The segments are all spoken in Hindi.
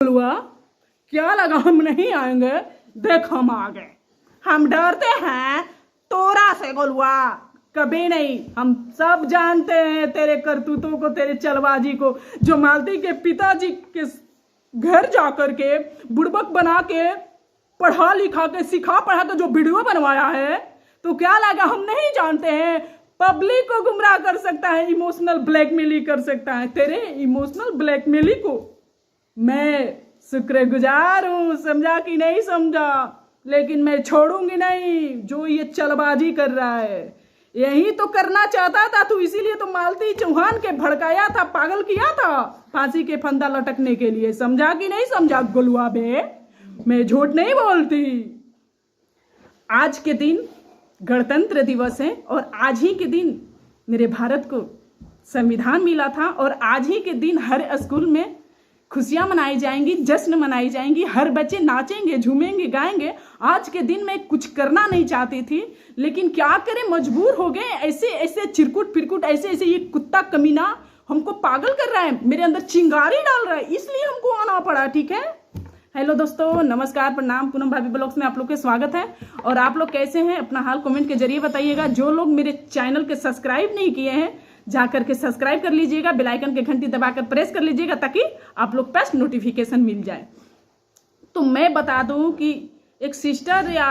हुआ क्या लगा हम नहीं आएंगे। देख हम आ गए। हम डरते हैं तोरा से गोलुआ, कभी नहीं। हम सब जानते हैं तेरे करतूतों को, तेरे चलबाजी को। जो मालती के पिताजी के घर जाकर के बुड़बक बना के पढ़ा लिखा के सिखा पढ़ा के जो वीडियो बनवाया है, तो क्या लगा हम नहीं जानते हैं। पब्लिक को गुमराह कर सकता है, इमोशनल ब्लैकमेलिंग कर सकता है। तेरे इमोशनल ब्लैकमेलिंग को मैं शुक्रगुजार हूं, समझा कि नहीं समझा, लेकिन मैं छोड़ूंगी नहीं। जो ये चलबाजी कर रहा है यही तो करना चाहता था तू, इसीलिए तो मालती चौहान के भड़काया था, पागल किया था फांसी के फंदा लटकने के लिए। समझा कि नहीं समझा गोलुआ बे, मैं झूठ नहीं बोलती। आज के दिन गणतंत्र दिवस है और आज ही के दिन मेरे भारत को संविधान मिला था और आज ही के दिन हर स्कूल में खुशियां मनाई जाएंगी, जश्न मनाई जाएंगी, हर बच्चे नाचेंगे, झूमेंगे, गाएंगे। आज के दिन मैं कुछ करना नहीं चाहती थी, लेकिन क्या करें, मजबूर हो गए। ऐसे ऐसे चिरकुट फिरकुट, ऐसे ऐसे ये कुत्ता कमीना हमको पागल कर रहा है, मेरे अंदर चिंगारी डाल रहा है, इसलिए हमको आना पड़ा। ठीक है। हेलो दोस्तों, नमस्कार, प्रणाम। पूनम भाभी ब्लॉग्स में आप लोग के स्वागत है। और आप लोग कैसे हैं, अपना हाल कमेंट के जरिए बताइएगा। जो लोग मेरे चैनल के सब्सक्राइब नहीं किए हैं, जाकर के सब्सक्राइब कर लीजिएगा, बेल आइकन के घंटी दबाकर प्रेस कर लीजिएगा, ताकि आप लोग पास नोटिफिकेशन मिल जाए। तो मैं बता दूं कि एक सिस्टर या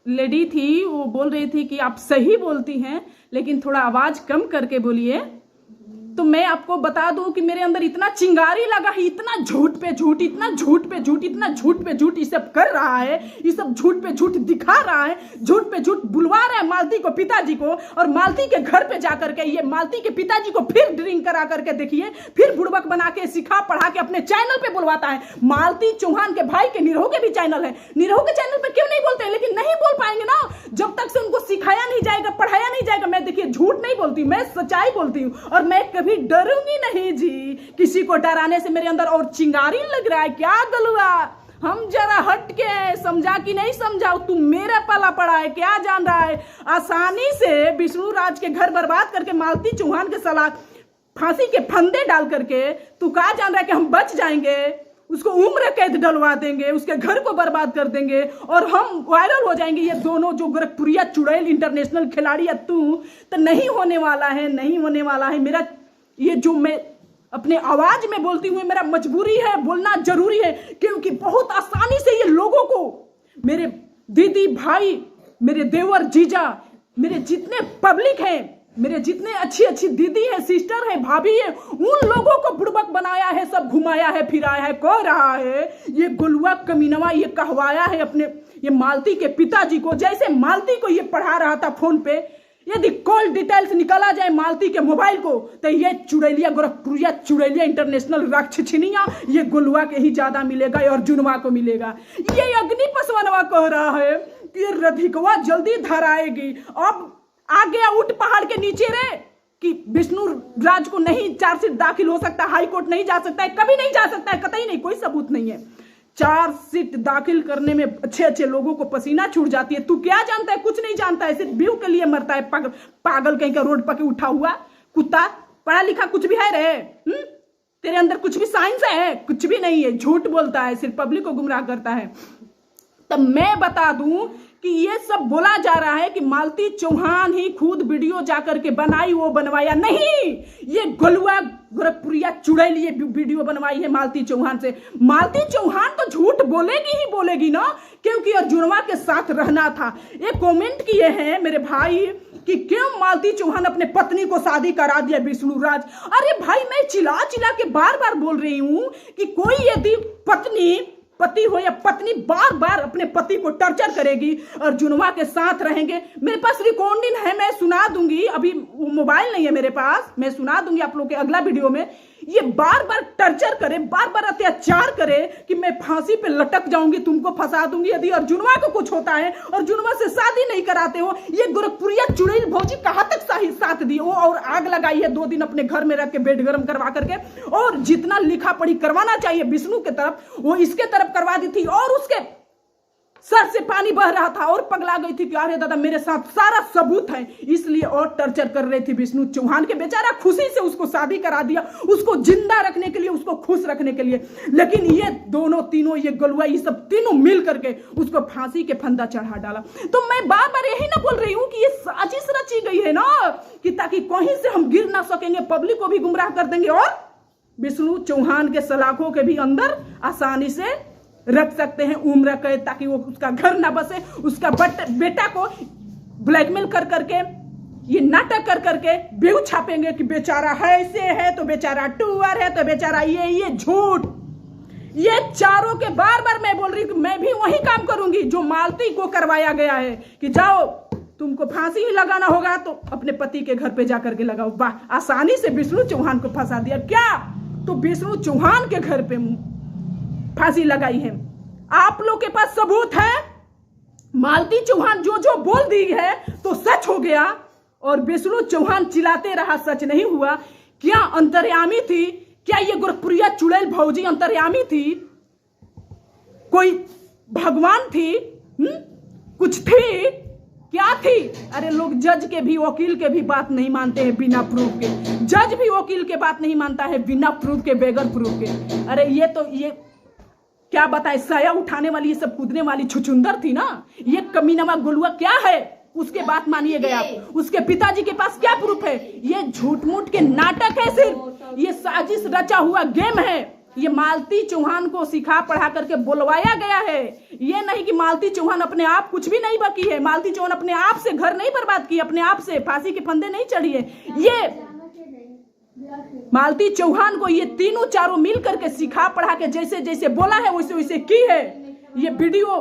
लेडी थी, वो बोल रही थी कि आप सही बोलती हैं, लेकिन थोड़ा आवाज कम करके बोलिए। तो मैं आपको बता दूं कि मेरे अंदर इतना चिंगारी लगा है, इतना झूठ पे झूठ, इतना झूठ पे झूठ, इतना झूठ पे झूठ ये सब कर रहा है, ये सब झूठ पे झूठ दिखा रहा है, झूठ पे झूठ बुलवा रहा है मालती को, पिताजी को। और मालती के घर पे जाकर के ये मालती के पिताजी को फिर ड्रिंक करा करके देखिए, फिर बुड़बक बना के सिखा पढ़ा के अपने चैनल पे बुलवाता है। मालती चौहान के भाई के निरहो के भी चैनल है, निरहो के चैनल पे क्यों नहीं बोलते, लेकिन नहीं बोल पाएंगे ना जब तक से उनको सिखाया नहीं जाएगा, पढ़ाया नहीं जाएगा। मैं देखिए झूठ नहीं बोलती, मैं सच्चाई बोलती हूँ और मैं कभी डरूंगी नहीं जी। किसी को डराने से मेरे अंदर और चिंगारी लग रहा है क्या गलुआ। हम जरा हट के हैं, समझा कि नहीं समझा। तू मेरे पाला पड़ा है, क्या जान रहा है। आसानी से विष्णु राज के घर बर्बाद करके मालती चौहान के सलाह फांसी के फंदे डाल करके तू क्या जान रहा है कि हम बच जाएंगे। उसको उम्र कैद डलवा देंगे, उसके घर को बर्बाद कर देंगे और हम वायरल हो जाएंगे। ये दोनों जो गोरखपुरिया चुड़ैल इंटरनेशनल खिलाड़ी है, तू तो नहीं होने वाला है, नहीं होने वाला है। मेरा ये जो मैं अपने आवाज में बोलती हूँ, मेरा मजबूरी है, बोलना जरूरी है, क्योंकि बहुत आसानी से ये लोगों को, मेरे दीदी भाई, मेरे देवर जीजा, मेरे जितने पब्लिक हैं, मेरे जितने अच्छी अच्छी दीदी है, सिस्टर है, भाभी है, उन लोगों को बुड़बक बनाया है, सब घुमाया है, फिराया है, कह रहा है ये गोलुआ कमीनवा, ये कहवाया है अपने ये मालती के पिताजी को। जैसे मालती को ये पढ़ा रहा था फोन पे, यदि कॉल डिटेल्स निकाला जाए मालती के मोबाइल को, तो ये चुड़ैलिया गोरखपुरिया चुड़ैलिया इंटरनेशनल राक्षसिनिया ये गोलुआ के ही ज्यादा मिलेगा और जुनवा को मिलेगा। ये अग्नि पसवनवा कह रहा है कि रधिकवा जल्दी धराएगी। अब आ गया ऊंट पहाड़ के नीचे रे, कि विष्णु राज को नहीं चार्जशीट दाखिल हो सकता, हाई कोर्ट नहीं जा सकता है, कभी नहीं जा सकता है, कतई नहीं, कोई सबूत नहीं है। चार्जशीट दाखिल करने में अच्छे अच्छे लोगों को पसीना छूट जाती है। तू क्या जानता है, कुछ नहीं जानता है, सिर्फ व्यू के लिए मरता है। पागल कहीं का रोड पर उठा हुआ कुत्ता, पढ़ा लिखा कुछ भी है रे? तेरे अंदर कुछ भी साइंस है? कुछ भी नहीं है, झूठ बोलता है, सिर्फ पब्लिक को गुमराह करता है। तब मैं बता दूं कि ये सब बोला जा रहा है कि मालती चौहान ही खुद वीडियो जाकर के बनाई, वो बनवाया नहीं। ये गोलुआ गोरखपुरिया चुड़ैल ये वीडियो बनवाई है मालती चौहान से। मालती चौहान तो झूठ बोलेगी ही बोलेगी ना, क्योंकि अर्जुनवा के साथ रहना था। ये कमेंट किए हैं मेरे भाई कि क्यों मालती चौहान अपने पत्नी को शादी करा दिया विष्णु राज। अरे भाई, मैं चिल्ला चिल्ला के बार बार बोल रही हूं कि कोई यदि पति हो या पत्नी बार बार अपने पति को टॉर्चर करेगी और जुनवा के साथ रहेंगे। मेरे पास रिकॉर्डिंग है, मैं सुना दूंगी, अभी मोबाइल नहीं है मेरे पास, मैं सुना दूंगी आप लोग के अगला वीडियो में। ये बार बार टॉर्चर करे, बार बार अत्याचार करे कि मैं फांसी पे लटक जाऊंगी, तुमको फंसा दूंगी यदि अर्जुनवा को कुछ होता है, अर्जुनवा से शादी नहीं कराते हो। ये गोरखपुरिया चुड़ैल भौजी कहां तक साथ दी वो, और आग लगाई है 2 दिन अपने घर में रख के बेड गर्म करवा करके। और जितना लिखा पढ़ी करवाना चाहिए विष्णु के तरफ, वो इसके तरफ करवा दी थी। और उसके सर से पानी बह रहा था और पगला गई थी कि अरे दादा मेरे साथ सारा सबूत है, इसलिए और टर्चर कर रही थी विष्णु चौहान के। बेचारा खुशी से उसको शादी करा दिया, उसको जिंदा रखने के लिए, उसको खुश रखने के लिए। लेकिन ये दोनों तीनों, ये गलुआ, ये सब तीनों मिल करके उसको फांसी के फंदा चढ़ा डाला। तो मैं बार बार यही ना बोल रही हूं कि ये साजिश रची गई है ना, कि ताकि कहीं से हम गिर ना सकेंगे, पब्लिक को भी गुमराह कर देंगे और विष्णु चौहान के सलाखों के भी अंदर आसानी से रख सकते हैं उम्र कैद, ताकि वो उसका घर ना बसे। उसका बेटा को ब्लैकमेल कर करके, ये नाटक कर करके बेऊ छापेंगे कि बेचारा है ऐसे है, तो बेचारा टूअर है, तो बेचारा ये झूठ। ये चारों के बार बार मैं बोल रही हूँ कि मैं भी वही काम करूंगी जो मालती को करवाया गया है, कि जाओ तुमको फांसी ही लगाना होगा तो अपने पति के घर पे जाकर के लगाओ। वाह, आसानी से विष्णु चौहान को फंसा दिया क्या? तो विष्णु चौहान के घर पे फांसी लगाई है। आप लोग के पास सबूत है, मालती चौहान जो जो बोल दी है तो सच हो गया, और विष्णु चौहान चिल्लाते रहा सच नहीं हुआ। क्या अंतर्यामी थी? क्या ये गोरखपुरिया चुड़ैल भौजी अंतर्यामी थी? कोई भगवान थी? कुछ थी? क्या थी? अरे लोग जज के भी, वकील के भी बात नहीं मानते हैं बिना प्रूफ के। जज भी वकील के बात नहीं मानता है बिना प्रूफ के, बगैर प्रूफ के। अरे ये क्या बताए, साया उठाने वाली, ये सब कूदने वाली छुछुंदर थी ना। ये कमीनवा गुलुआ क्या है, उसके बात मानिएगा आप। उसके पिताजी के पास क्या प्रूफ है? ये झूठ मूठ के नाटक है, सिर्फ ये साजिश रचा हुआ गेम है। ये मालती चौहान को सिखा पढ़ा करके बुलवाया गया है। ये नहीं कि मालती चौहान अपने आप कुछ भी नहीं बकी है। मालती चौहान अपने आप से घर नहीं बर्बाद की, अपने आप से फांसी के फंदे नहीं चढ़ी है। ये मालती चौहान को ये तीनों चारों मिल करके सिखा पढ़ा के जैसे जैसे बोला है वैसे वैसे की है। ये वीडियो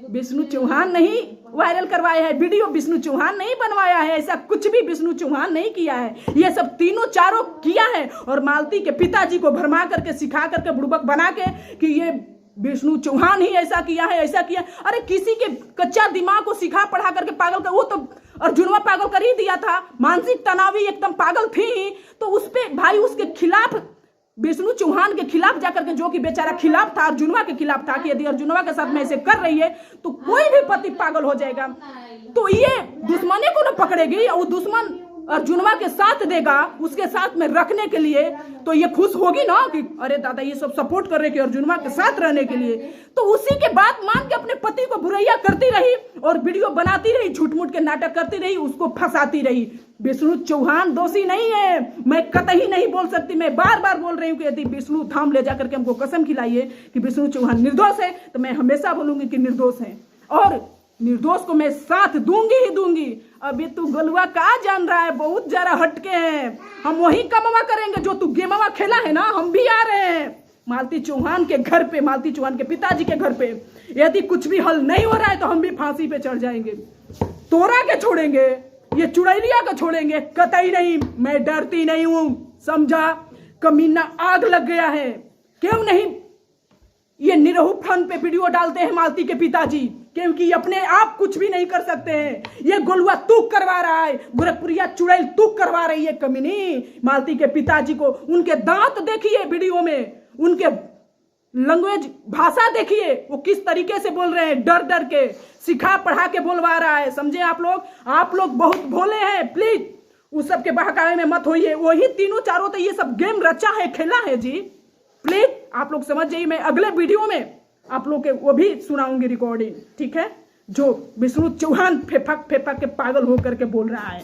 विष्णु चौहान नहीं वायरल करवाया है, वीडियो विष्णु चौहान नहीं बनवाया है, ऐसा कुछ भी विष्णु चौहान नहीं किया है। ये सब तीनों चारों किया है, और मालती के पिताजी को भरमा करके, सिखा करके, बुड़बक बना के कि ये विष्णु चौहान ही ऐसा किया है, ऐसा किया। अरे किसी के कच्चा दिमाग को सिखा पढ़ा करके पागल कर, वो तो अर्जुनवा पागल कर ही दिया था। मानसिक तनावी एकदम पागल थी, तो उस पे भाई उसके खिलाफ, विष्णु चौहान के खिलाफ जाकर के, जो कि बेचारा खिलाफ था, अर्जुनवा के खिलाफ था, कि यदि अर्जुनवा के साथ में ऐसे कर रही है तो कोई भी पति पागल हो जाएगा। तो ये दुश्मने को न पकड़ेगी, और दुश्मन अर्जुनवा के साथ देगा उसके साथ में रखने के लिए, तो ये खुश होगी ना कि अरे दादा ये सब सपोर्ट कर रहे कि अर्जुनवा के साथ रहने के लिए। तो उसी के बात मान के अपने पति को बुराइयां करती रही और वीडियो बनाती रही, झूठ मूठ के नाटक करती रही, उसको फंसाती रही। विष्णु चौहान दोषी नहीं है, मैं कतई नहीं बोल सकती। मैं बार बार बोल रही हूँ कि यदि विष्णु धाम ले जाकर के हमको कसम खिलाइए कि विष्णु चौहान निर्दोष है, तो मैं हमेशा बोलूंगी कि निर्दोष है, और निर्दोष को मैं साथ दूंगी ही दूंगी। अभी तू गलुआ कहाँ जान रहा है, बहुत जरा हटके हैं। हम वही कमवा करेंगे जो तू गेमवा खेला है ना, हम भी आ रहे हैं मालती चौहान के घर पे, मालती चौहान के पिताजी के घर पे। यदि कुछ भी हल नहीं हो रहा है तो हम भी फांसी पे चढ़ जाएंगे। तोरा के छोड़ेंगे, ये चुड़ैलिया को छोड़ेंगे, कतई नहीं। मैं डरती नहीं हूं, समझा? कमीना आग लग गया है। क्यों नहीं ये निरहु फन पे वीडियो डालते हैं मालती के पिताजी? क्योंकि अपने आप कुछ भी नहीं कर सकते हैं। ये गोलुआ तूक करवा रहा है, गोरखपुरिया चुड़ैल तूक करवा रही है कमीनी मालती के पिताजी को। उनके दांत देखिए वीडियो में, उनके लैंग्वेज भाषा देखिए, वो किस तरीके से बोल रहे हैं, डर डर के, सिखा पढ़ा के बोलवा रहा है। समझे आप लोग बहुत भोले हैं, प्लीज उस सब के बहकावे में मत होइए। वही तीनों चारों तो ये सब गेम रचा है, खेला है जी, प्लीज आप लोग समझ जाइए। मैं अगले वीडियो में आप लोग के वो भी सुनाऊंगी रिकॉर्डिंग, ठीक है, जो विष्णु चौहान फेफक फेफक के पागल होकर के बोल रहा है।